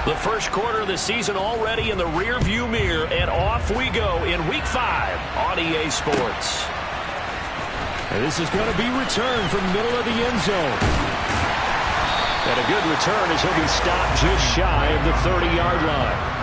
The first quarter of the season already in the rearview mirror, and off we go in Week 5 on EA Sports. And this is going to be returned from the middle of the end zone. And a good return as he'll be stopped just shy of the 30-yard line.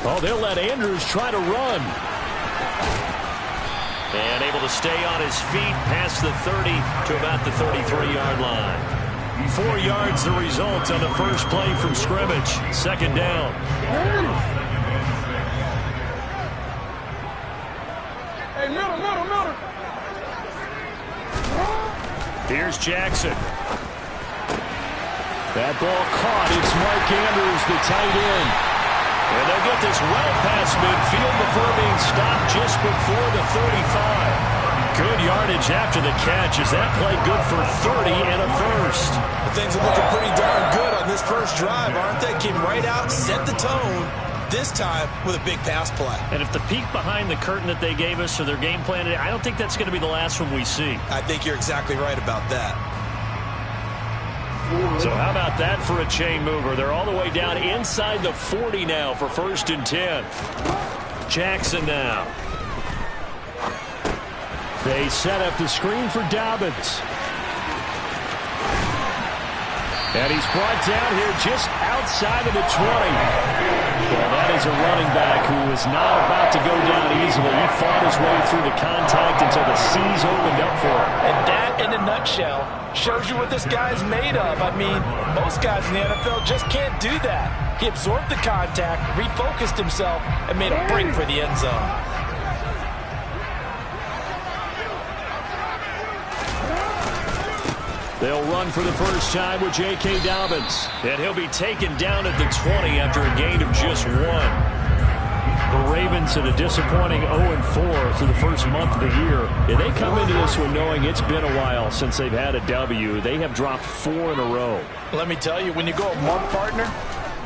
Oh, they'll let Andrews try to run. And able to stay on his feet past the 30 to about the 33-yard line. 4 yards the result on the first play from scrimmage. Second down. Hey, middle. Here's Jackson. That ball caught. It's Mark Andrews, the tight end. And they'll get this well past midfield before being stopped just before the 35. Good yardage after the catch as that play good for 30 and a first. Things are looking pretty darn good on this first drive, aren't they? Came right out, set the tone, this time with a big pass play. And if the peek behind the curtain that they gave us or their game plan, I don't think that's going to be the last one we see. I think you're exactly right about that. So how about that for a chain mover? They're all the way down inside the 40 now for 1st and 10. Jackson now. They set up the screen for Dobbins. And he's brought down here just outside of the 20. Well, that is a running back who is not about to go down easily. He fought his way through the contact until the C's opened up for him. And that, in a nutshell, shows you what this guy's made of. I mean, most guys in the NFL just can't do that. He absorbed the contact, refocused himself, and made a break for the end zone. They'll run for the first time with J.K. Dobbins. And he'll be taken down at the 20 after a gain of just 1. The Ravens at a disappointing 0-4 through the first month of the year. And they come into this one knowing it's been a while since they've had a W. They have dropped 4 in a row. Let me tell you, when you go a month, partner,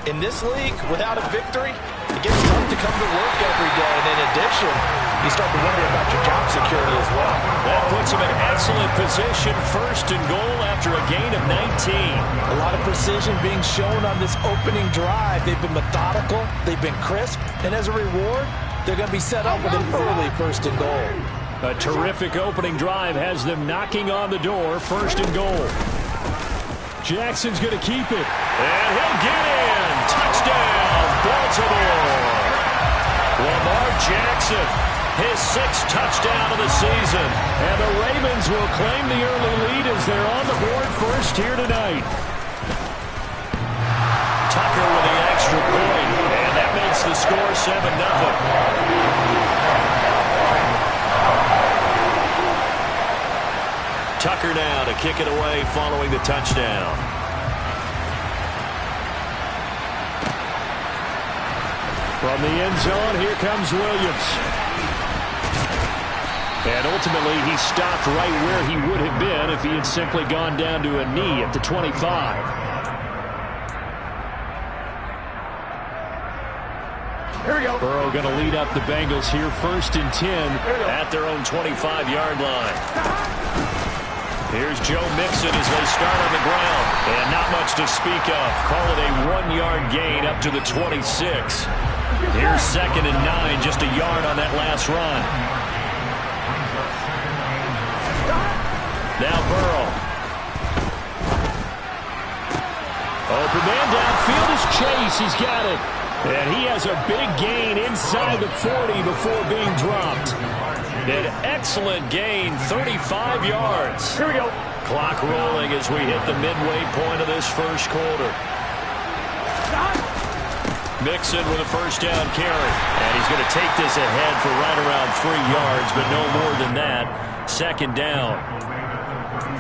in this league, without a victory, it gets tough to come to work every day. And in addition, you start to wonder about your job security as well. That puts him in excellent position, 1st and goal after a gain of 19. A lot of precision being shown on this opening drive. They've been methodical, they've been crisp, and as a reward, they're going to be set up with an early 1st and goal. A terrific opening drive has them knocking on the door, 1st and goal. Jackson's going to keep it. And he'll get in. Touchdown, Baltimore. Lamar Jackson, his 6th touchdown of the season. And the Ravens will claim the early lead as they're on the board first here tonight. Tucker with the extra point, and that makes the score 7-0. Tucker now to kick it away following the touchdown. From the end zone, here comes Williams. And ultimately, he stopped right where he would have been if he had simply gone down to a knee at the 25. Here we go. Burrow going to lead up the Bengals here, 1st and 10 at their own 25-yard line. Here's Joe Mixon as they start on the ground. And not much to speak of. Call it a 1-yard gain up to the 26. Here's 2nd and 9, just a yard on that last run. Now Burrow. Open man downfield is Chase. He's got it. And he has a big gain inside the 40 before being dropped. An excellent gain, 35 yards. Here we go. Clock rolling as we hit the midway point of this first quarter. Mixon with a first down carry. And he's going to take this ahead for right around 3 yards, but no more than that. 2nd down.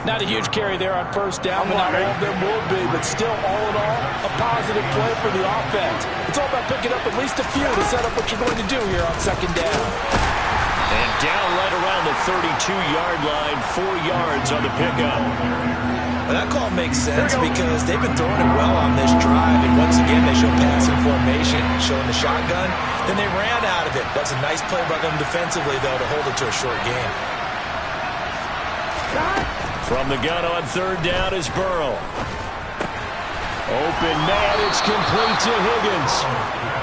Not a huge carry there on 1st down, but not all of them will be. But still, all in all, a positive play for the offense. It's all about picking up at least a few to set up what you're going to do here on 2nd down. And down right around the 32-yard line, 4 yards on the pickup. Well, that call makes sense because they've been throwing it well on this drive, and once again they show passing formation, showing the shotgun. Then they ran out of it. That's a nice play by them defensively, though, to hold it to a short game. From the gun on 3rd down is Burrow. Open man, it's complete to Higgins.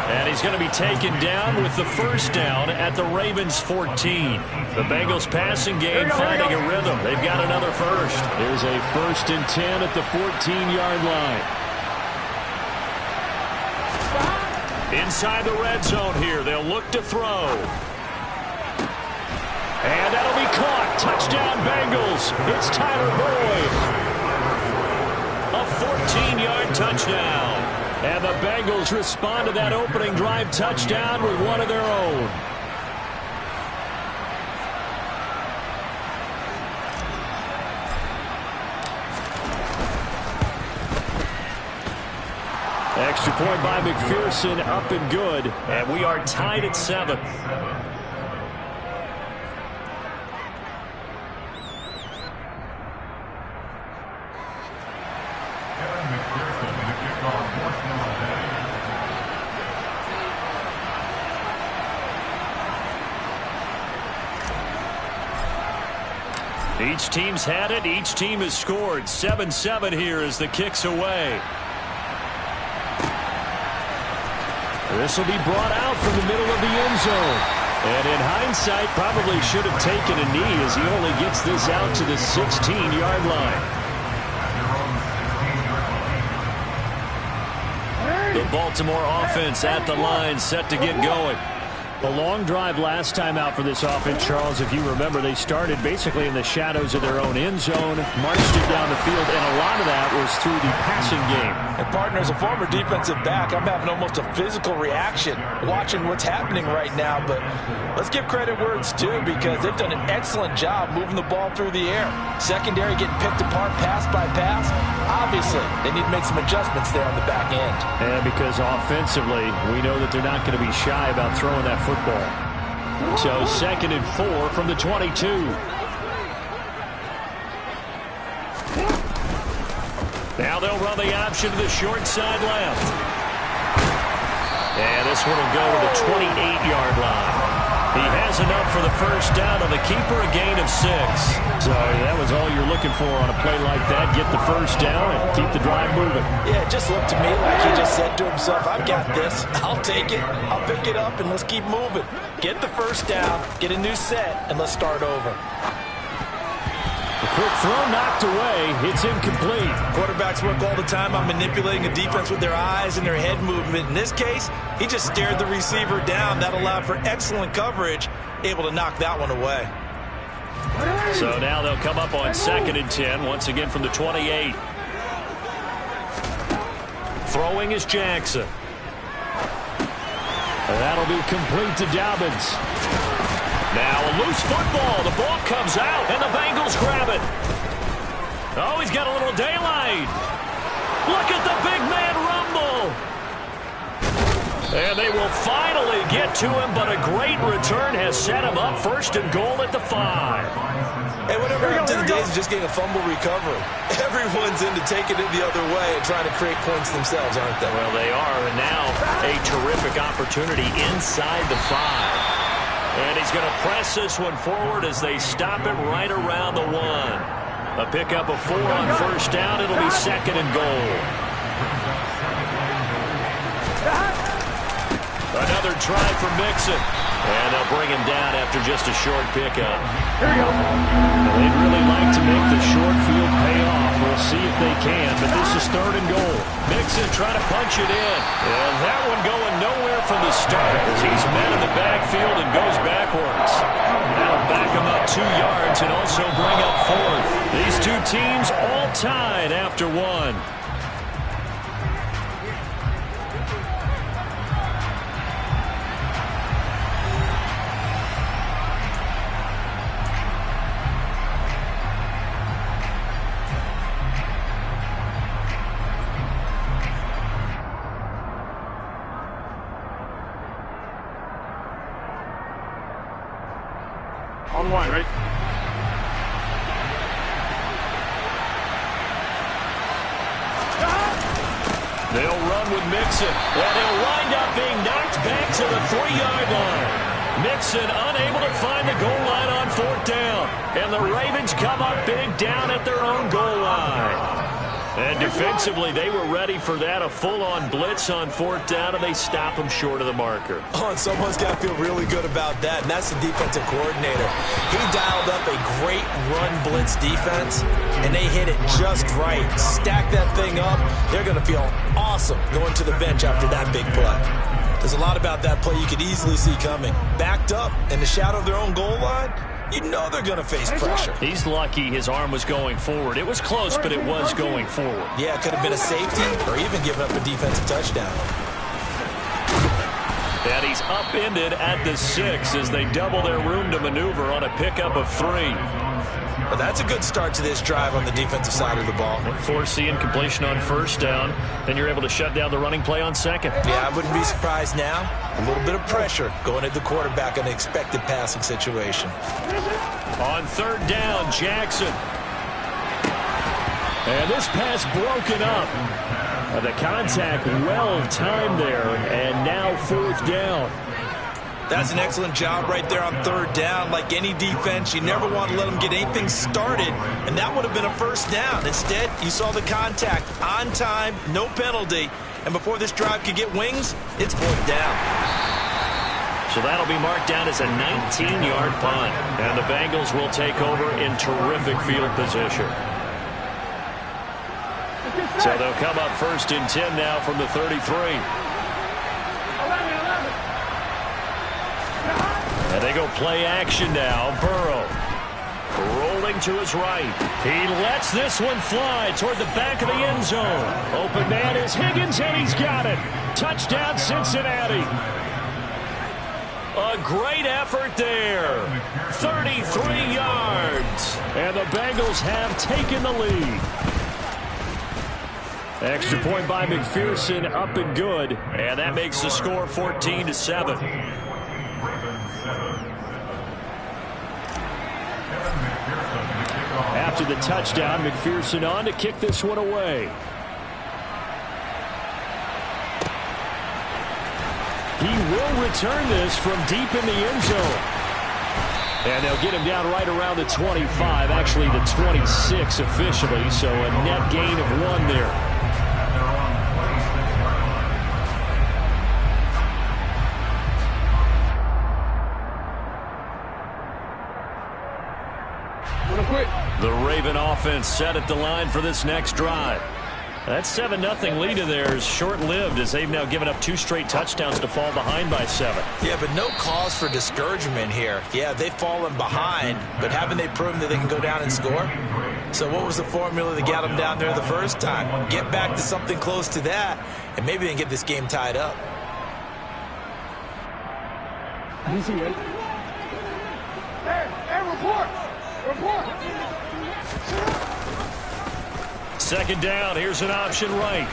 And he's going to be taken down with the 1st down at the Ravens' 14. The Bengals passing game finding a rhythm. They've got another first. There's a 1st and 10 at the 14-yard line. Inside the red zone here, they'll look to throw. And that'll be caught. Touchdown Bengals. It's Tyler Boyd. A 14-yard touchdown. And the Bengals respond to that opening drive touchdown with one of their own. Extra point by McPherson, up and good. And we are tied at 7. Each team's had it. Each team has scored. 7-7 here as the kick's away. This will be brought out from the middle of the end zone. And in hindsight, probably should have taken a knee as he only gets this out to the 16-yard line. The Baltimore offense at the line, set to get going. A long drive last time out for this offense, Charles. If you remember, they started basically in the shadows of their own end zone, marched it down the field, and a lot of that was through the passing game. And partner, as a former defensive back, I'm having almost a physical reaction watching what's happening right now. But let's give credit where it's due because they've done an excellent job moving the ball through the air. Secondary getting picked apart pass by pass. Obviously, they need to make some adjustments there on the back end. And because offensively, we know that they're not going to be shy about throwing that football. So 2nd and 4 from the 22. Now they'll run the option to the short side left. And this one will go to the 28-yard line. He has enough for the 1st down on the keeper, a gain of 6. So that was all you're looking for on a play like that. Get the 1st down and keep the drive moving. Yeah, it just looked to me like he just said to himself, I've got this. I'll take it. I'll pick it up, and let's keep moving. Get the 1st down, get a new set, and let's start over. The quick throw knocked away. It's incomplete. Quarterbacks work all the time on manipulating a defense with their eyes and their head movement. In this case, he just stared the receiver down. That allowed for excellent coverage, able to knock that one away. So now they'll come up on 2nd and 10, once again from the 28. Throwing is Jackson. That'll be complete to Dobbins. Now a loose football. The ball comes out, and the Bengals grab it. Oh, he's got a little daylight. Look at the big man rumble. And they will finally get to him, but a great return has set him up 1st and goal at the 5. Hey, whatever happened to the days of just getting a fumble recovery? Everyone's into taking it the other way and trying to create points themselves, aren't they? Well, they are, and now a terrific opportunity inside the 5. And he's going to press this one forward as they stop it right around the 1. A pickup of 4 on 1st down. It'll be 2nd and goal. Another try for Mixon. And they'll bring him down after just a short pickup. Here we go. They'd really like to make the short field pay off. We'll see if they can, but this is 3rd and goal. Mixon trying to punch it in. And that one going nowhere from the start as he's met in the backfield and goes backwards. That'll back him up 2 yards and also bring up 4th. These two teams all tied after 1. On and one, right? They'll run with Mixon. Well, they'll wind up being knocked back to the 3-yard line. Mixon unable to find the goal line on 4th down. And the Ravens come up big down at their own goal line. And defensively, they were ready for that, a full-on blitz on 4th down, and they stop them short of the marker. Oh, and someone's got to feel really good about that, and that's the defensive coordinator. He dialed up a great run blitz defense, and they hit it just right. Stack that thing up. They're going to feel awesome going to the bench after that big play. There's a lot about that play you could easily see coming. Backed up in the shadow of their own goal line, you know they're going to face pressure. He's lucky his arm was going forward. It was close, but it was going forward. Yeah, it could have been a safety or even given up a defensive touchdown. And he's upended at the 6 as they double their room to maneuver on a pickup of 3. But that's a good start to this drive on the defensive side of the ball. Force the incompletion on 1st down. Then you're able to shut down the running play on 2nd. Yeah, I wouldn't be surprised now. A little bit of pressure going at the quarterback in an expected passing situation. On 3rd down, Jackson. And this pass broken up. The contact well timed there, and now 4th down. That's an excellent job right there on 3rd down. Like any defense, you never want to let them get anything started, and that would have been a 1st down. Instead, you saw the contact on time, no penalty, and before this drive could get wings, it's 4th down. So that'll be marked down as a 19-yard punt, and the Bengals will take over in terrific field position. So they'll come up 1st and 10 now from the 33. And they go play action now. Burrow rolling to his right. He lets this one fly toward the back of the end zone. Open man is Higgins, and he's got it. Touchdown, Cincinnati. A great effort there. 33 yards. And the Bengals have taken the lead. Extra point by McPherson, up and good. And that makes the score 14-7. After the touchdown, McPherson on to kick this one away. He will return this from deep in the end zone. And they'll get him down right around the 25, actually the 26 officially, so a net gain of 1 there. The Raven offense set at the line for this next drive. That 7-0 lead of theirs short-lived as they've now given up 2 straight touchdowns to fall behind by 7. Yeah, but no cause for discouragement here. Yeah, they've fallen behind, but haven't they proven that they can go down and score? So what was the formula that got them down there the first time? Get back to something close to that, and maybe they can get this game tied up. Easy, right? Hey, report! Report! 2nd down, here's an option right.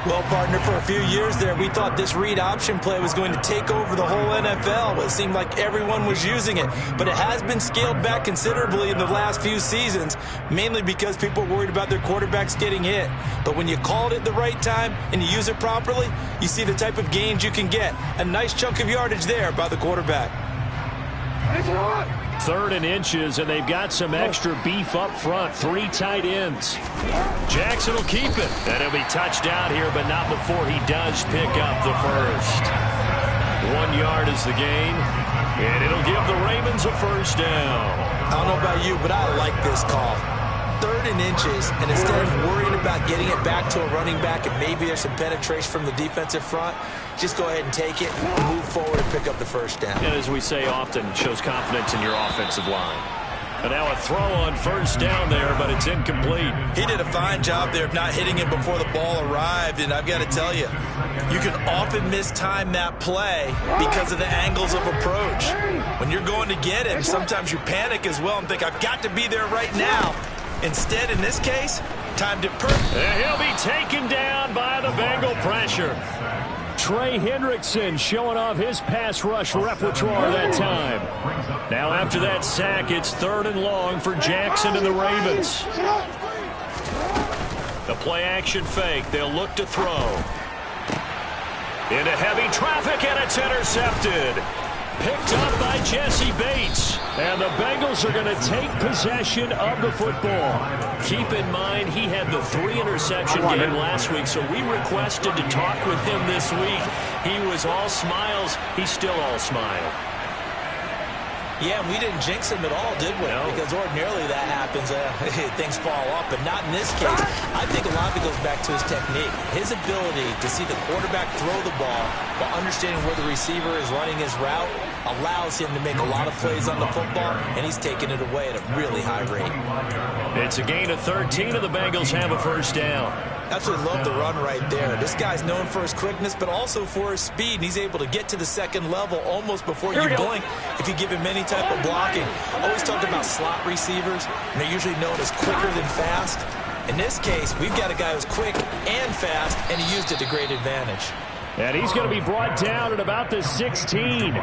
Well, partner, for a few years there, we thought this read option play was going to take over the whole NFL. It seemed like everyone was using it, but it has been scaled back considerably in the last few seasons, mainly because people are worried about their quarterbacks getting hit. But when you call it at the right time and you use it properly, you see the type of gains you can get. A nice chunk of yardage there by the quarterback. 3rd and inches, and they've got some extra beef up front. 3 tight ends. Jackson will keep it. And he'll be touchdown here, but not before he does pick up the first. 1 yard is the gain, and it'll give the Ravens a 1st down. I don't know about you, but I like this call. 3rd and inches, and instead of worrying about getting it back to a running back and maybe there's some penetration from the defensive front, just go ahead and take it, move forward, and pick up the 1st down. And as we say often, shows confidence in your offensive line. And now a throw on 1st down there, but it's incomplete. He did a fine job there of not hitting it before the ball arrived, and I've got to tell you, you can often mistime that play because of the angles of approach. When you're going to get him, sometimes you panic as well and think, I've got to be there right now. Instead, in this case, timed it perfect. And he'll be taken down by the Bengal pressure. Trey Hendrickson showing off his pass rush repertoire that time. Now after that sack, it's 3rd and long for Jackson and the Ravens. The play action fake. They'll look to throw. Into heavy traffic, and it's intercepted. Picked up by Jesse Bates. And the Bengals are going to take possession of the football. Keep in mind, he had the 3-interception game last week, so we requested to talk with him this week. He was all smiles. He's still all smile. Yeah, we didn't jinx him at all, did we? No. Because ordinarily that happens, things fall off, but not in this case. I think a lot of it goes back to his technique. His ability to see the quarterback throw the ball while understanding where the receiver is running his route allows him to make a lot of plays on the football, and he's taking it away at a really high rate. It's a gain of 13, and the Bengals have a first down. Absolutely love the run right there. This guy's known for his quickness, but also for his speed. And he's able to get to the second level almost before you blink if you give him any type of blocking. Always talk about slot receivers, and they're usually known as quicker than fast. In this case, we've got a guy who's quick and fast, and he used it to great advantage. And he's going to be brought down at about the 16.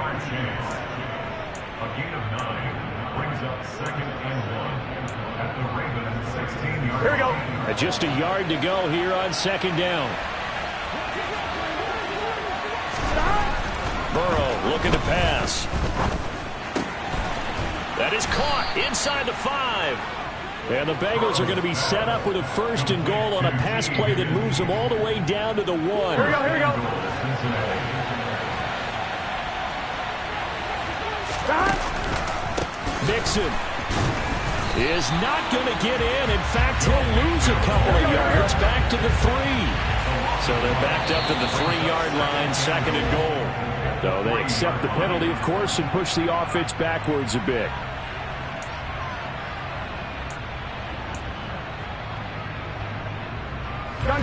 Here we go. Just a yard to go here on 2nd down. Burrow looking to pass. That is caught inside the 5. And the Bengals are going to be set up with a 1st and goal on a pass play that moves them all the way down to the 1. Here we go, here we go. Mixon is not going to get in. In fact, he'll lose a couple of yards back to the 3. So they're backed up to the 3-yard line, 2nd and goal. So they accept the penalty, of course, and push the offense backwards a bit.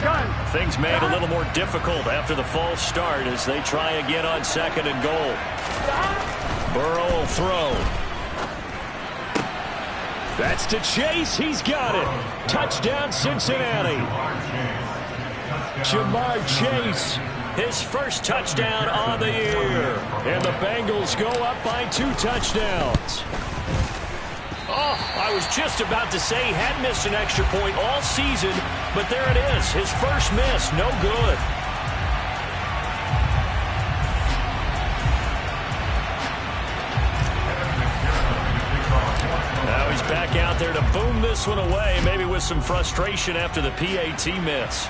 Gun. Things made a little more difficult after the false start as they try again on 2nd and goal. Burrow will throw. That's to Chase. He's got it. Touchdown, Cincinnati. Jamar Chase, His first touchdown on the year. and the Bengals go up by 2 touchdowns. Oh, I was just about to say he had missed an extra point all season, but there it is. His first miss, no good. Now he's back out there to boom this one away, maybe with some frustration after the PAT miss.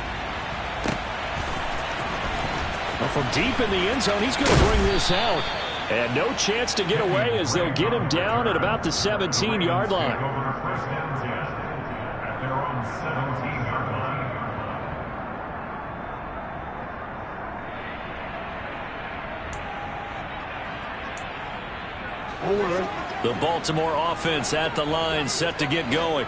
Well, from deep in the end zone, he's going to bring this out. And no chance to get away as they'll get him down at about the 17-yard line. The Baltimore offense at the line, set to get going.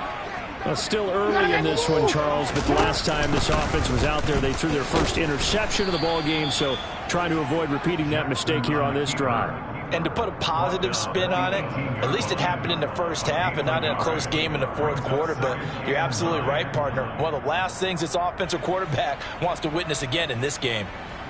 Well, still early in this one, Charles, but the last time this offense was out there, they threw their first interception of the ball game, so trying to avoid repeating that mistake here on this drive. And to put a positive spin on it, at least it happened in the first half and not in a close game in the fourth quarter. But you're absolutely right, partner. One of the last things this offensive quarterback wants to witness again in this game.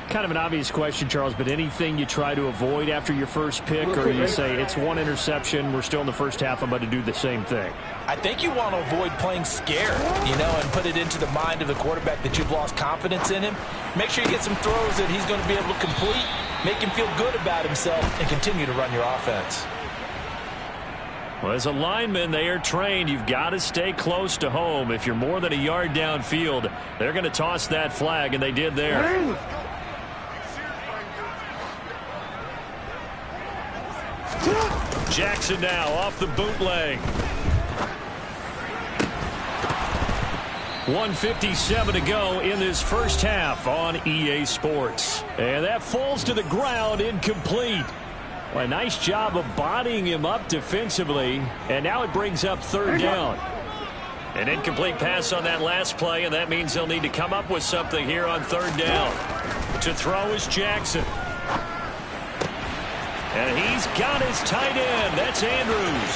Kind of an obvious question, Charles, but anything you try to avoid after your first pick, or you say it's one interception, we're still in the first half, I'm about to do the same thing? I think you want to avoid playing scared, and put it into the mind of the quarterback that you've lost confidence in him. Make sure you get some throws that he's going to be able to complete, make him feel good about himself, and continue to run your offense. Well, as a lineman, they are trained. You've got to stay close to home. If you're more than a yard downfield, they're going to toss that flag, and they did there. Jackson now off the bootleg. 1:57 to go in this first half on EA Sports. And that falls to the ground, incomplete. Well, a nice job of bodying him up defensively. And now it brings up 3rd down. An incomplete pass on that last play, and that means they'll need to come up with something here on 3rd down. To throw is Jackson. And he's got his tight end. That's Andrews.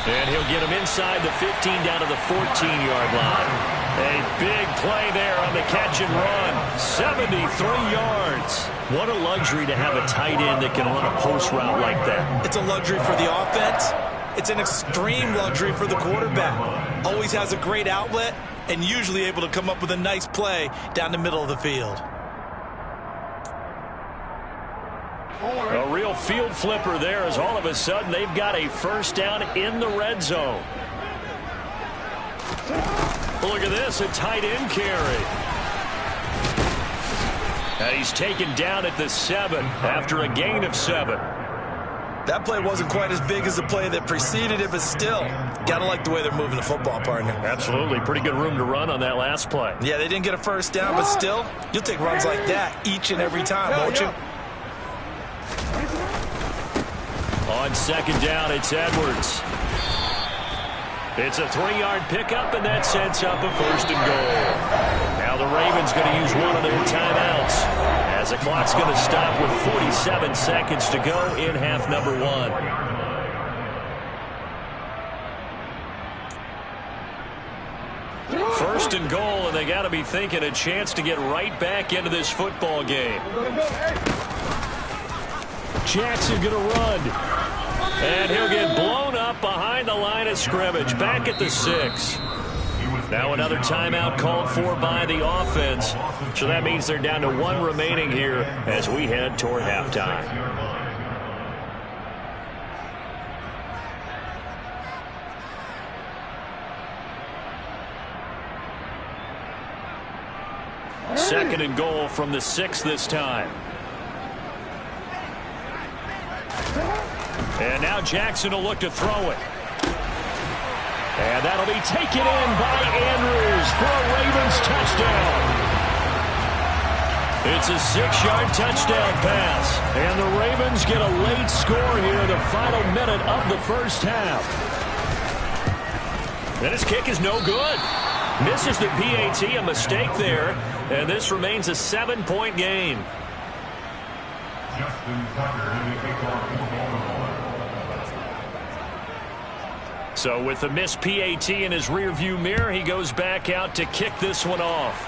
And he'll get him inside the 15 down to the 14-yard line. A big play there on the catch and run. 73 yards. What a luxury to have a tight end that can run a post route like that. It's a luxury for the offense. It's an extreme luxury for the quarterback. Always has a great outlet and usually able to come up with a nice play down the middle of the field. A real field flipper there as all of a sudden they've got a first down in the red zone. Look at this, a tight end carry. And he's taken down at the 7 after a gain of 7. That play wasn't quite as big as the play that preceded it, but still, gotta like the way they're moving the football, partner. Absolutely. Pretty good room to run on that last play. Yeah, they didn't get a first down, but still, you'll take runs like that each and every time, won't you? On second down, it's Edwards. It's a 3-yard pickup, and that sets up a first and goal. Now the Ravens going to use one of their timeouts as the clock's going to stop with 47 seconds to go in half number 1. First and goal, and they got to be thinking a chance to get right back into this football game. Jackson going to run. And he'll get blown up behind the line of scrimmage, back at the 6. Now another timeout called for by the offense. So that means they're down to 1 remaining here as we head toward halftime. Second and goal from the 6 this time. And now Jackson will look to throw it. And that'll be taken in by Andrews for a Ravens touchdown. It's a 6-yard touchdown pass. And the Ravens get a late score here, the final minute of the first half. And his kick is no good. Misses the PAT, a mistake there. And this remains a 7-point game. So with the missed PAT in his rearview mirror, he goes back out to kick this one off.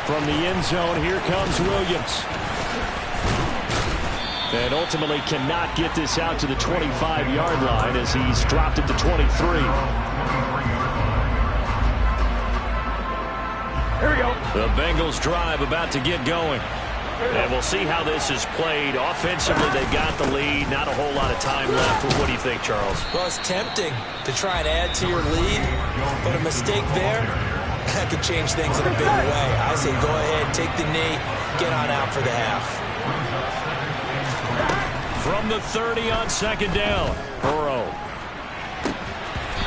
From the end zone, here comes Williams. And ultimately cannot get this out to the 25-yard line as he's dropped it to 23. Here we go. The Bengals drive about to get going. And we'll see how this is played. Offensively, they got the lead. Not a whole lot of time left. What do you think, Charles? Well, it's tempting to try and add to your lead, but a mistake there, that could change things in a big way. I say go ahead, take the knee, get on out for the half. From the 30 on second down, Burrow.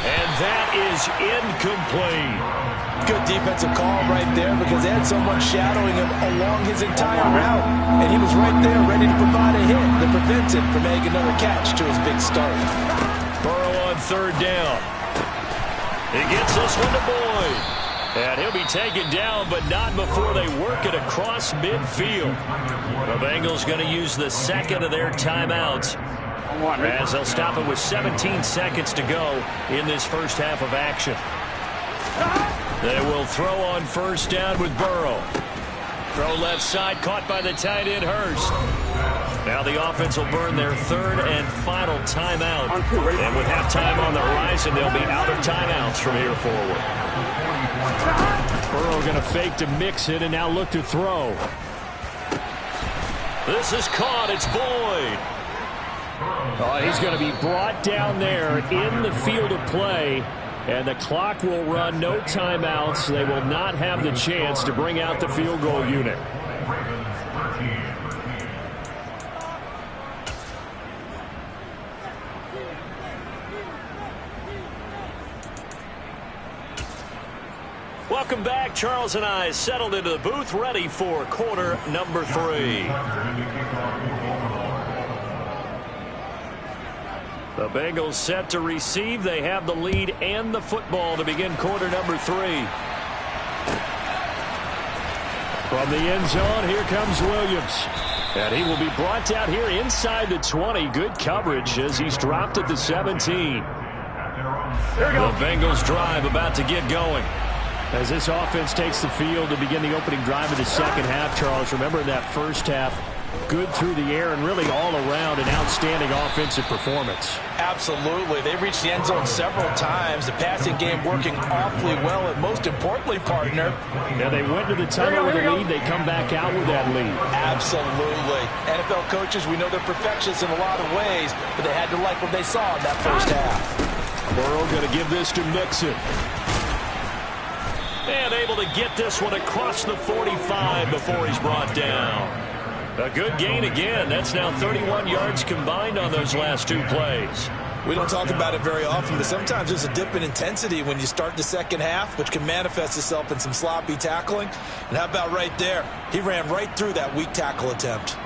And that is incomplete. Good defensive call right there because they had someone shadowing him along his entire route. And he was right there ready to provide a hit that prevents him from making another catch to his big start. Burrow on third down. He gets this one to Boyd. And he'll be taken down, but not before they work it across midfield. The Bengals going to use the second of their timeouts as they'll stop it with 17 seconds to go in this first half of action. They will throw on first down with Burrow. Throw left side, caught by the tight end Hurst. Now the offense will burn their third and final timeout. And with halftime on the horizon, they'll be out of timeouts from here forward. Burrow going to fake to mix it and now look to throw. This is caught. It's Boyd. Oh, he's going to be brought down there in the field of play. And the clock will run, no timeouts. They will not have the chance to bring out the field goal unit. Welcome back. Charles and I settled into the booth, ready for quarter number 3. The Bengals set to receive. They have the lead and the football to begin quarter number 3. From the end zone, here comes Williams. And he will be brought down here inside the 20. Good coverage as he's dropped at the 17. Here we go. The Bengals drive about to get going. As this offense takes the field to begin the opening drive of the second half, Charles, remember in that first half, good through the air and really all around an outstanding offensive performance. Absolutely. They reached the end zone several times. The passing game working awfully well, and most importantly, partner. Now they went to the tunnel with a lead. They come back out with that lead. Absolutely. NFL coaches, we know they're perfectionists in a lot of ways, but they had to like what they saw in that first half. Burrow going to give this to Mixon. And able to get this one across the 45 before he's brought down. A good gain again. That's now 31 yards combined on those last two plays. We don't talk about it very often, but sometimes there's a dip in intensity when you start the second half, which can manifest itself in some sloppy tackling. And how about right there? He ran right through that weak tackle attempt.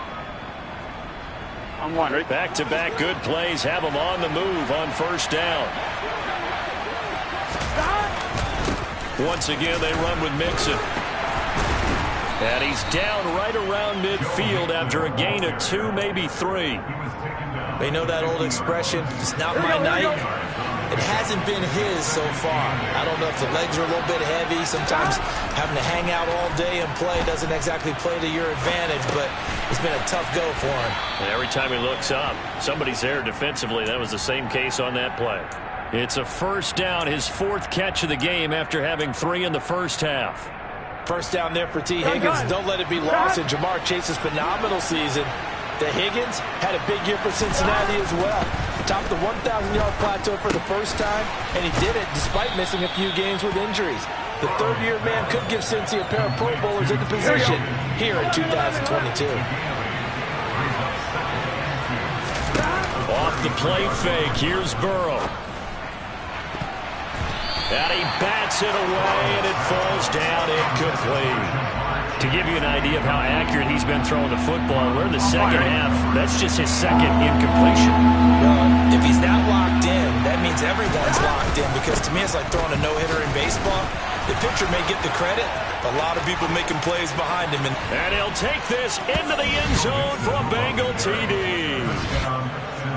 I'm one, right? Back-to-back good plays have him on the move on first down. Once again, they run with Mixon. And he's down right around midfield after a gain of 2, maybe 3. They know that old expression, it's not my night. It hasn't been his so far. I don't know if the legs are a little bit heavy. Sometimes having to hang out all day and play doesn't exactly play to your advantage, but it's been a tough go for him. And every time he looks up, somebody's there defensively. That was the same case on that play. It's a first down, his 4th catch of the game after having 3 in the first half. First down there for T. Higgins. Don't let it be lost in Jamar Chase's phenomenal season. The Higgins had a big year for Cincinnati as well. Topped the 1,000-yard plateau for the first time, and he did it despite missing a few games with injuries. The third-year man could give Cincy a pair of Pro Bowlers in the position here in 2022. Off the play fake, here's Burrow. And he bats it away, and it falls down incomplete. To give you an idea of how accurate he's been throwing the football, we're in the second half. That's just his second incompletion. Well, if he's that locked in, that means everyone's locked in, because to me it's like throwing a no-hitter in baseball. The pitcher may get the credit, a lot of people making plays behind him. And he'll take this into the end zone for a Bengal TD.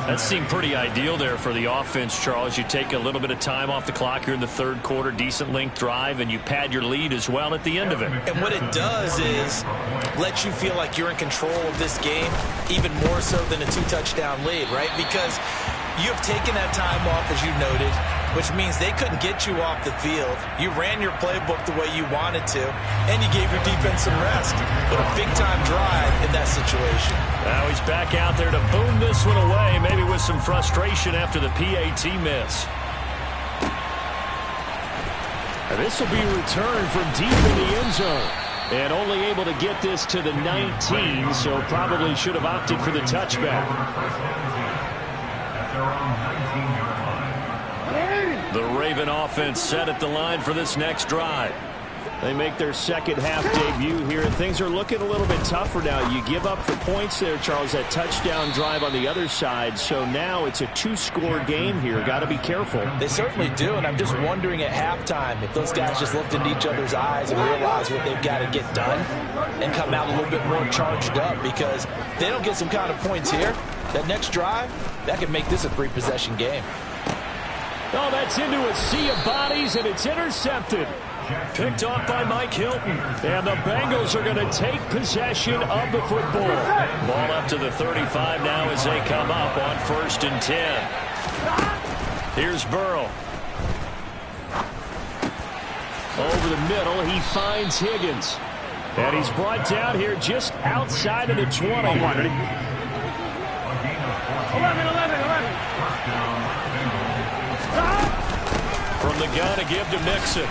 That seemed pretty ideal there for the offense, Charles. You take a little bit of time off the clock here in the third quarter, decent length drive, and you pad your lead as well at the end of it. And what it does is let you feel like you're in control of this game, even more so than a 2-touchdown lead, right? Because you have taken that time off, as you noted, which means they couldn't get you off the field. You ran your playbook the way you wanted to, and you gave your defense some rest. But a big-time drive in that situation. Now he's back out there to boom this one away, maybe with some frustration after the PAT miss. And this will be returned from deep in the end zone. And only able to get this to the 19, so probably should have opted for the touchback. The Raven offense set at the line for this next drive. They make their second half debut here, and things are looking a little bit tougher now. You give up the points there, Charles, that touchdown drive on the other side. So now it's a 2-score game here. Got to be careful. They certainly do, and I'm just wondering at halftime if those guys just looked into each other's eyes and realized what they've got to get done and come out a little bit more charged up, because if they don't get some kind of points here, that next drive, that could make this a 3-possession game. Oh, that's into a sea of bodies, and it's intercepted. Picked off by Mike Hilton. And the Bengals are going to take possession of the football. Ball up to the 35 now as they come up on 1st and 10. Here's Burrow. Over the middle, he finds Higgins. And he's brought down here just outside of the 20. 11. From the gun to give to Mixon.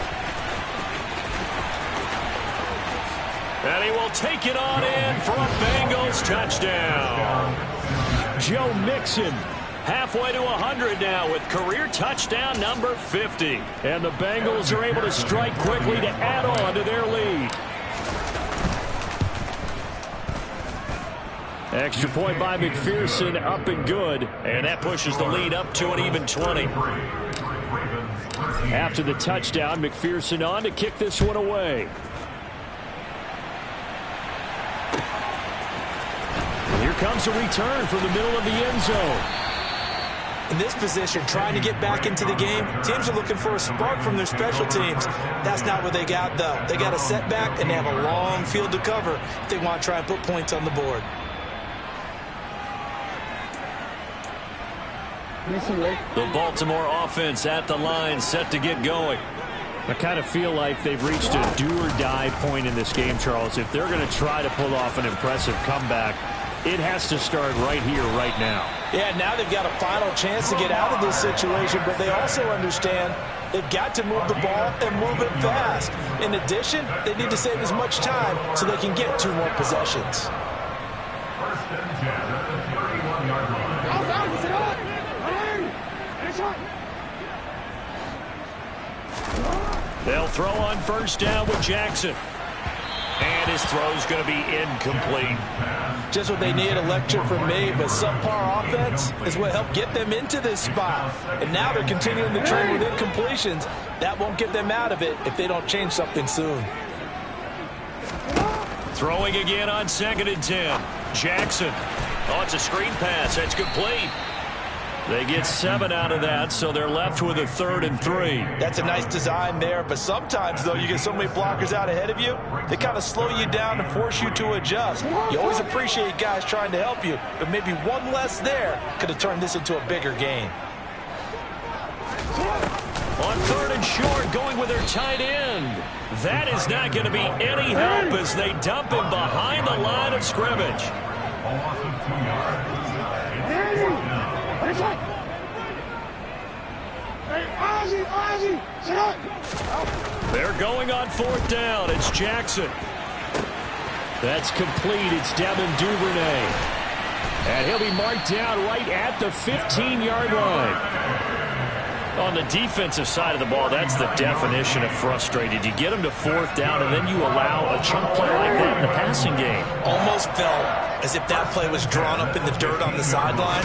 And he will take it on in for a Bengals touchdown. Joe Mixon. Halfway to 100 now with career touchdown number 50. And the Bengals are able to strike quickly to add on to their lead. Extra point by McPherson, up and good. And that pushes the lead up to an even 20. After the touchdown, McPherson on to kick this one away. Here comes a return from the middle of the end zone. In this position, trying to get back into the game, teams are looking for a spark from their special teams. That's not what they got, though. They got a setback, and they have a long field to cover if they want to try and put points on the board. The Baltimore offense at the line, set to get going. I kind of feel like they've reached a do-or-die point in this game, Charles. If they're going to try to pull off an impressive comeback, it has to start right here, right now. Yeah, now they've got a final chance to get out of this situation, but they also understand they've got to move the ball and move it fast. In addition, they need to save as much time so they can get 2 more possessions. They'll throw on first down with Jackson. And his throw's going to be incomplete. Just what they need, a lecture from me, but subpar offense is what helped get them into this spot. And now they're continuing the trend with incompletions. That won't get them out of it if they don't change something soon. Throwing again on 2nd and 10. Jackson. Oh, it's a screen pass. That's complete. They get 7 out of that, so they're left with a 3rd and 3. That's a nice design there, but sometimes, though, you get so many blockers out ahead of you, they kind of slow you down and force you to adjust. You always appreciate guys trying to help you, but maybe one less there could have turned this into a bigger game. On 3rd and short, going with their tight end. That is not going to be any help as they dump him behind the line of scrimmage. They're going on 4th down. It's Jackson. That's complete. It's Devin Duvernay. And he'll be marked down right at the 15-yard line. On the defensive side of the ball, that's the definition of frustrated. You get them to 4th down, and then you allow a chunk play like that in the passing game. Almost felt as if that play was drawn up in the dirt on the sideline.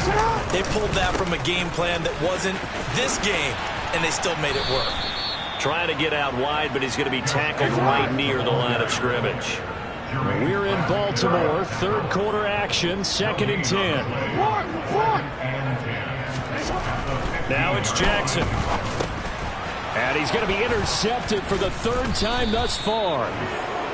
They pulled that from a game plan that wasn't this game, and they still made it work. Trying to get out wide, but he's going to be tackled right near the line of scrimmage. We're in Baltimore, 3rd quarter action, 2nd and 10. Now it's Jackson. And he's going to be intercepted for the 3rd time thus far.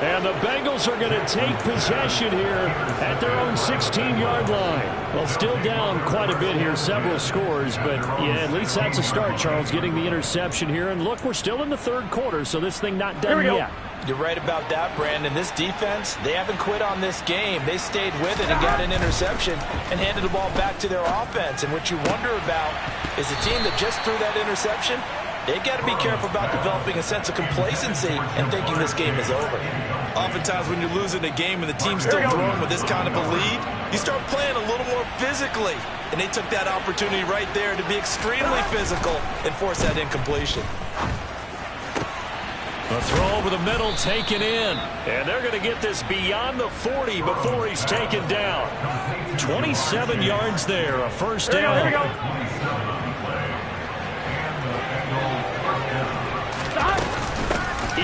And the Bengals are going to take possession here at their own 16-yard line. Well, still down quite a bit here, several scores, but yeah, at least that's a start, Charles, getting the interception here. And look, we're still in the 3rd quarter, so this thing not done yet. You're right about that, Brandon. This defense, they haven't quit on this game. They stayed with it and got an interception and handed the ball back to their offense. And what you wonder about is a team that just threw that interception, they got to be careful about developing a sense of complacency and thinking this game is over. Oftentimes when you're losing a game and the team's still throwing with this kind of a lead, you start playing a little more physically. And they took that opportunity right there to be extremely physical and force that incompletion. A throw over the middle taken in. And they're going to get this beyond the 40 before he's taken down. 27 yards there, a 1st down. Here we go.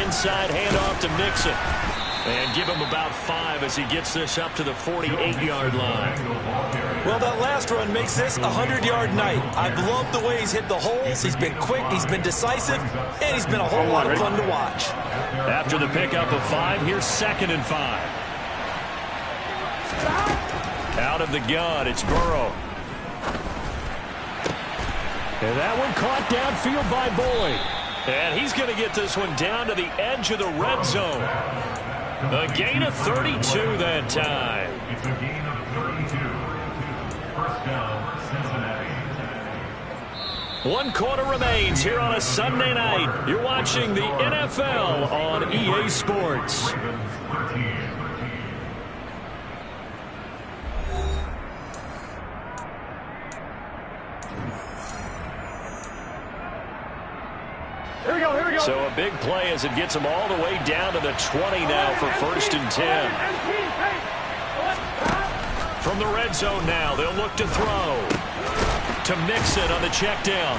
Inside handoff to Mixon. And give him about 5 as he gets this up to the 48-yard line. Well, that last run makes this a 100-yard night. I've loved the way he's hit the holes. He's been quick, he's been decisive, and he's been a whole lot of fun to watch. After the pickup of 5, here's 2nd and 5. Out of the gun, it's Burrow. And that one caught downfield by Boyd. And he's going to get this one down to the edge of the red zone. A gain of 32 that time. It's a gain of 32. 1st down, Cincinnati. 1 quarter remains here on a Sunday night. You're watching the NFL on EA Sports. Here we go, here we go. So a big play as it gets them all the way down to the 20 now for 1st and 10. From the red zone now, they'll look to throw. To Mixon on the check down.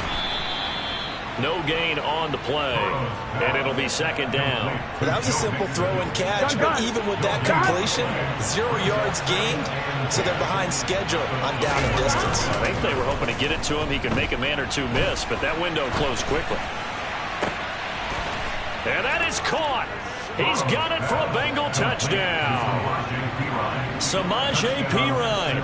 No gain on the play, and it'll be second down. Well, that was a simple throw and catch, but even with that completion, 0 yards gained, so they're behind schedule on down and distance. I think they were hoping to get it to him. He could make a man or two miss, but that window closed quickly. And that is caught. He's got it for a Bengal touchdown. Samaje Perine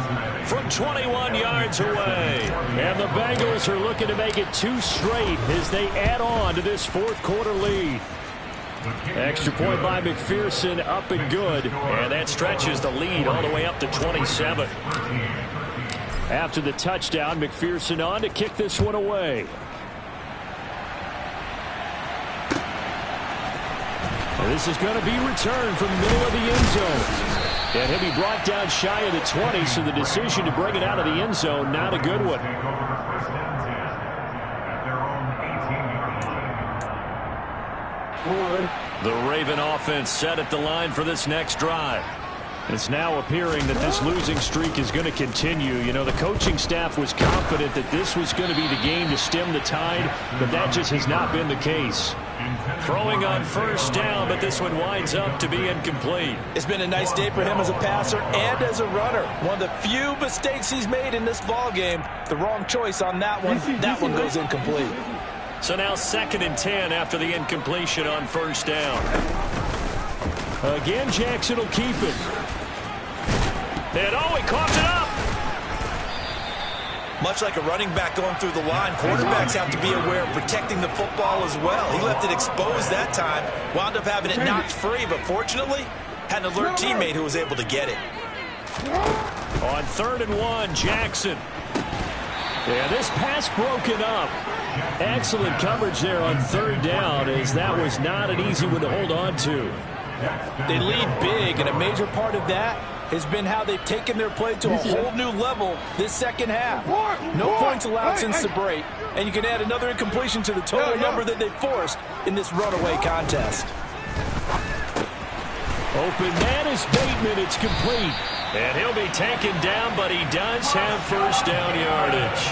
from 21 yards away. And the Bengals are looking to make it 2 straight as they add on to this fourth quarter lead. Extra point by McPherson, up and good. And that stretches the lead all the way up to 27. After the touchdown, McPherson on to kick this one away. This is going to be returned from the middle of the end zone. And he'll be brought down shy of the 20, so the decision to bring it out of the end zone, not a good one. The Raven offense set at the line for this next drive. It's now appearing that this losing streak is going to continue. You know, the coaching staff was confident that this was going to be the game to stem the tide, but that just has not been the case. Throwing on first down, but this one winds up to be incomplete. It's been a nice day for him as a passer and as a runner. One of the few mistakes he's made in this ball game. The wrong choice on that one. That one goes incomplete. So now 2nd and 10 after the incompletion on first down. Again, Jackson will keep it. And he coughs it up. Much like a running back going through the line, quarterbacks have to be aware of protecting the football as well. He left it exposed that time, wound up having it knocked free, but fortunately, had an alert teammate who was able to get it. On 3rd and 1, Jackson. Yeah, this pass broken up. Excellent coverage there on 3rd down, as that was not an easy one to hold on to. They lead big, and a major part of that has been how they've taken their play to a whole new level this second half. No points allowed since the break, and you can add another incompletion to the total number that they forced in this runaway contest. Open man is Bateman. It's complete. And he'll be taken down, but he does have first down yardage.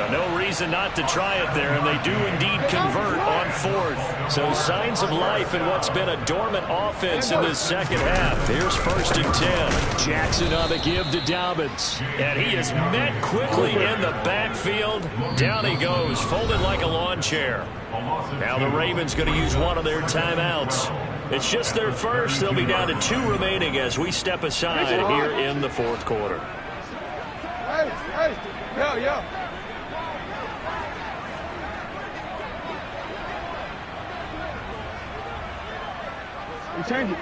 No reason not to try it there, and they do indeed convert on 4th. So signs of life in what's been a dormant offense in this second half. Here's 1st and 10. Jackson on the give to Dobbins. And he is met quickly in the backfield. Down he goes, folded like a lawn chair. Now the Ravens going to use one of their timeouts. It's just their first. They'll be down to 2 remaining as we step aside here in the fourth quarter. Hey, yo. Change it.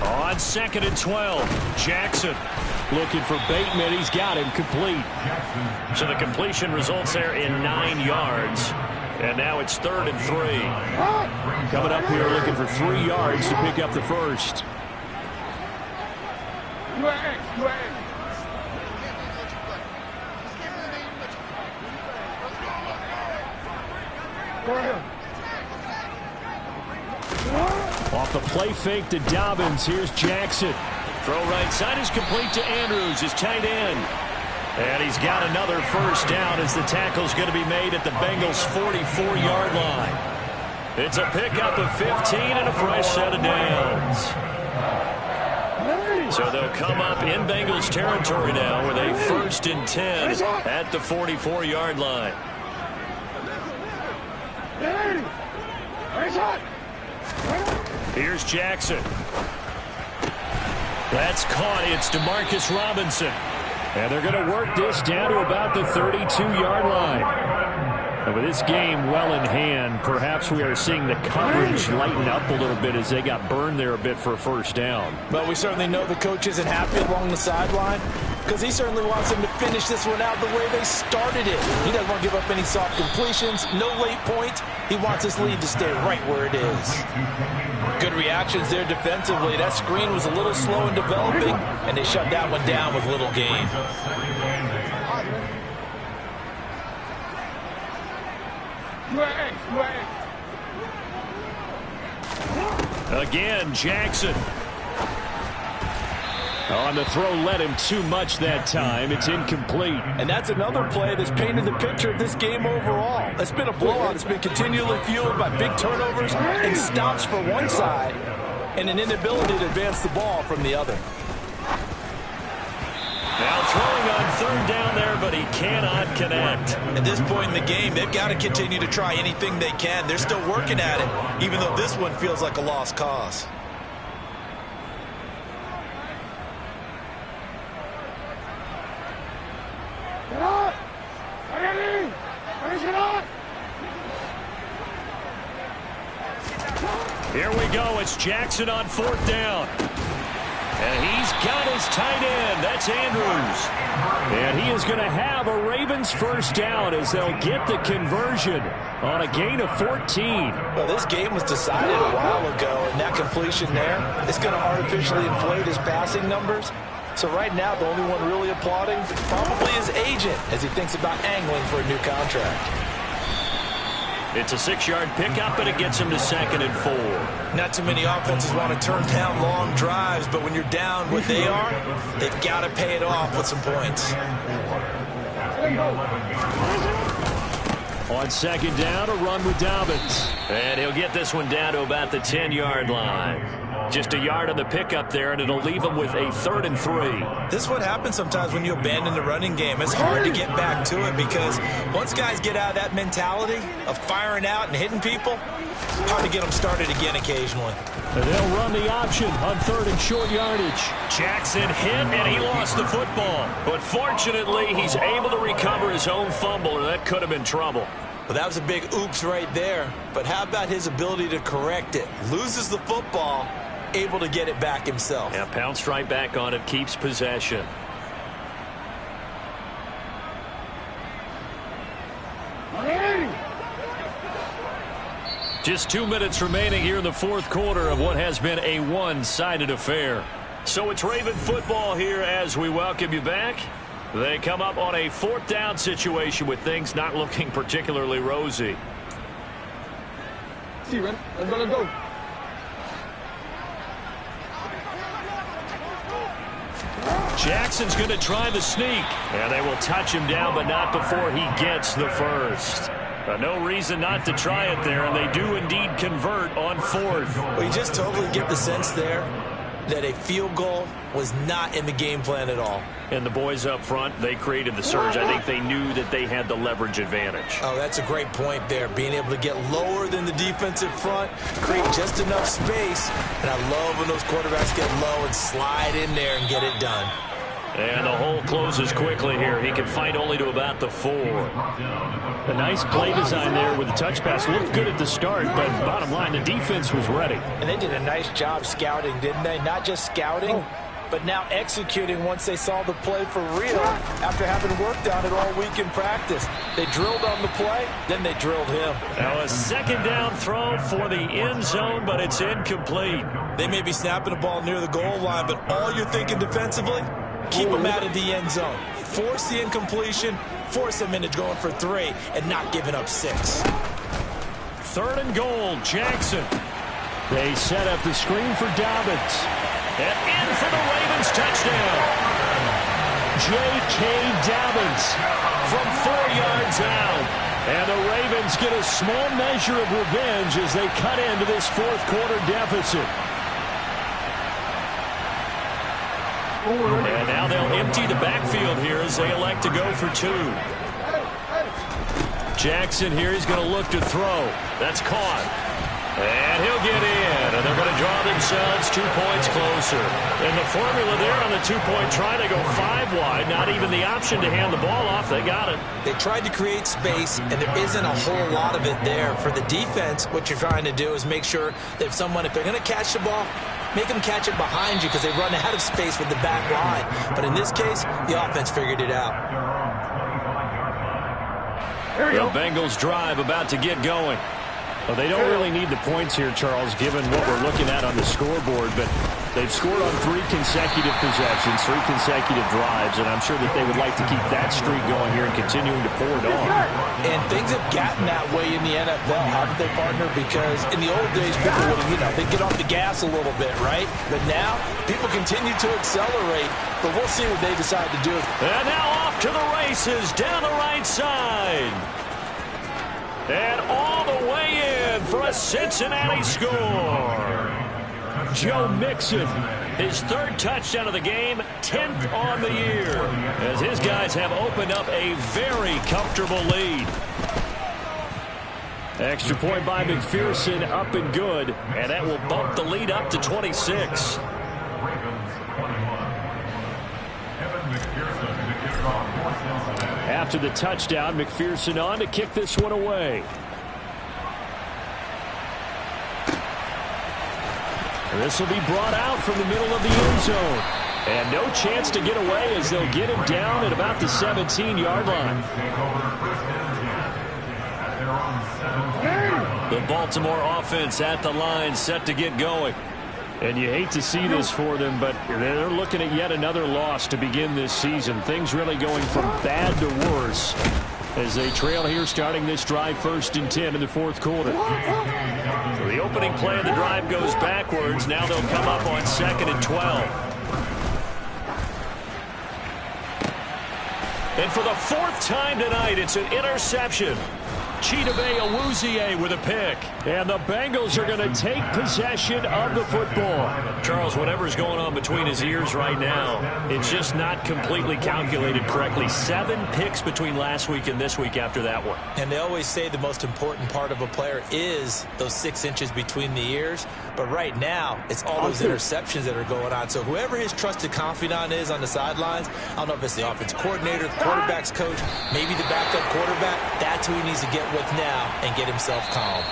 On 2nd and 12, Jackson looking for Bateman. He's got him complete. So the completion results there in 9 yards. And now it's 3rd and 3. Coming up here looking for 3 yards to pick up the first. Off the play fake to Dobbins. Here's Jackson. Throw right side is complete to Andrews, his tight end. And he's got another first down as the tackle's going to be made at the Bengals' 44-yard line. It's a pickup of 15 and a fresh set of downs. So they'll come up in Bengals territory now with a 1st and 10 at the 44-yard line. Here's Jackson. That's caught. It's DeMarcus Robinson. And they're going to work this down to about the 32-yard line. And with this game well in hand, perhaps we are seeing the coverage lighten up a little bit as they got burned there a bit for a first down. But we certainly know the coach isn't happy along the sideline because he certainly wants them to finish this one out the way they started it. He doesn't want to give up any soft completions, no late points. He wants this lead to stay right where it is. Good reactions there defensively. That screen was a little slow in developing, and they shut that one down with little gain. Again, Jackson. Oh, and the throw led him too much that time. It's incomplete. And that's another play that's painted the picture of this game overall. It's been a blowout. It's been continually fueled by big turnovers and stops for one side and an inability to advance the ball from the other. Now throwing on third down there, but he cannot connect. At this point in the game, they've got to continue to try anything they can. They're still working at it, even though this one feels like a lost cause. Here we go. It's Jackson on fourth down. And he's got his tight end. That's Andrews. And he is going to have a Ravens first down as they'll get the conversion on a gain of 14. Well, this game was decided a while ago, and that completion there is going to artificially inflate his passing numbers. So right now, the only one really applauding probably his agent as he thinks about angling for a new contract. It's a 6-yard pickup, and it gets him to 2nd and 4. Not too many offenses want to turn down long drives, but when you're down what they are, they've got to pay it off with some points. On 2nd down, a run with Dobbins. And he'll get this one down to about the 10-yard line. Just a yard on the pickup there, and it'll leave him with a 3rd and 3. This is what happens sometimes when you abandon the running game. It's hard to get back to it because once guys get out of that mentality of firing out and hitting people, hard to get them started again occasionally. And they'll run the option on 3rd and short yardage. Jackson hit, and he lost the football. But fortunately, he's able to recover his own fumble, or that could have been trouble. Well, that was a big oops right there. But how about his ability to correct it? Loses the football, able to get it back himself. Yeah, pounced right back on it, keeps possession. Just 2 minutes remaining here in the fourth quarter of what has been a one-sided affair. So it's Raven football here as we welcome you back. They come up on a 4th down situation with things not looking particularly rosy. See, man. Let's go. Jackson's going to try the sneak. And they will touch him down, but not before he gets the first. No reason not to try it there, and they do indeed convert on 4th. Well, you just totally get the sense there that a field goal was not in the game plan at all. And the boys up front, they created the surge. I think they knew that they had the leverage advantage. Oh, that's a great point there. Being able to get lower than the defensive front, create just enough space. And I love when those quarterbacks get low and slide in there and get it done. And the hole closes quickly here. He can fight only to about the 4. A nice play design there with the touch pass. Looked good at the start, but bottom line, the defense was ready. And they did a nice job scouting, didn't they? Not just scouting, but now executing once they saw the play for real after having worked on it all week in practice. They drilled on the play, then they drilled him. Now a 2nd down throw for the end zone, but it's incomplete. They may be snapping the ball near the goal line, but all you're thinking defensively, keep them out of the end zone. Force the incompletion, force them into going for 3, and not giving up 6. 3rd and goal, Jackson. They set up the screen for Dobbins. And in for the Ravens touchdown. J.K. Dobbins From 4 yards out. And the Ravens get a small measure of revenge as they cut into this fourth quarter deficit. And now they'll empty the backfield here as they elect to go for 2. Jackson here, he's going to look to throw. That's caught. And he'll get in. And they're going to draw themselves 2 points closer. And the formula there on the 2-point try, they go 5 wide. Not even the option to hand the ball off. They got it. They tried to create space, and there isn't a whole lot of it there. For the defense, what you're trying to do is make sure that if they're going to catch the ball, make them catch it behind you because they run out of space with the back line. But in this case, the offense figured it out. The Bengals drive about to get going. Well, they don't really need the points here, Charles, given what we're looking at on the scoreboard, but they've scored on 3 consecutive possessions, 3 consecutive drives, and I'm sure that they would like to keep that streak going here and continuing to pour it on. And things have gotten that way in the NFL, haven't they, partner? Because in the old days, people would, they'd get off the gas a little bit, right? But now, people continue to accelerate, but we'll see what they decide to do. And now off to the races down the right side. And all the way in for a Cincinnati score. Joe Mixon, his 3rd touchdown of the game, 10th on the year, as his guys have opened up a very comfortable lead. Extra point by McPherson, up and good, and that will bump the lead up to 26. After the touchdown, McPherson on to kick this one away. This will be brought out from the middle of the end zone. And no chance to get away as they'll get him down at about the 17-yard line. The Baltimore offense at the line, set to get going. And you hate to see this for them, but they're looking at yet another loss to begin this season. Things really going from bad to worse as they trail here starting this drive 1st and 10 in the 4th quarter. So the opening play of the drive goes backwards. Now they'll come up on 2nd and 12. And for the 4th time tonight, it's an interception. Chidobe Awuzie with a pick. And the Bengals are going to take possession of the football. Charles, whatever's going on between his ears right now, it's just not completely calculated correctly. 7 picks between last week and this week after that one. And they always say the most important part of a player is those 6 inches between the ears. But right now, it's all those interceptions that are going on. So whoever his trusted confidant is on the sidelines, I don't know if it's the offense coordinator, the quarterback's coach, maybe the backup quarterback, that's who he needs to get with now and get himself calm.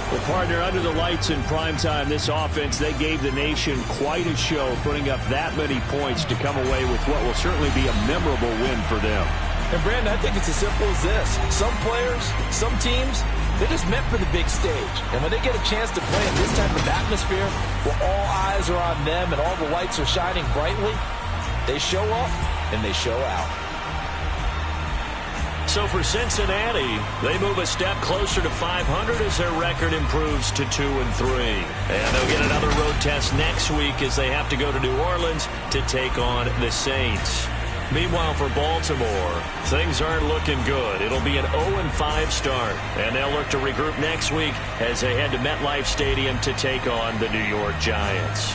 Well, partner, under the lights in primetime, this offense, they gave the nation quite a show, putting up that many points to come away with what will certainly be a memorable win for them. And, Brandon, I think it's as simple as this. Some players, some teams, they're just meant for the big stage. And when they get a chance to play in this type of atmosphere where all eyes are on them and all the lights are shining brightly, they show up and they show out. So for Cincinnati, they move a step closer to 500 as their record improves to 2-3. And they'll get another road test next week as they have to go to New Orleans to take on the Saints. Meanwhile, for Baltimore, things aren't looking good. It'll be an 0-5 start, and they'll look to regroup next week as they head to MetLife Stadium to take on the New York Giants.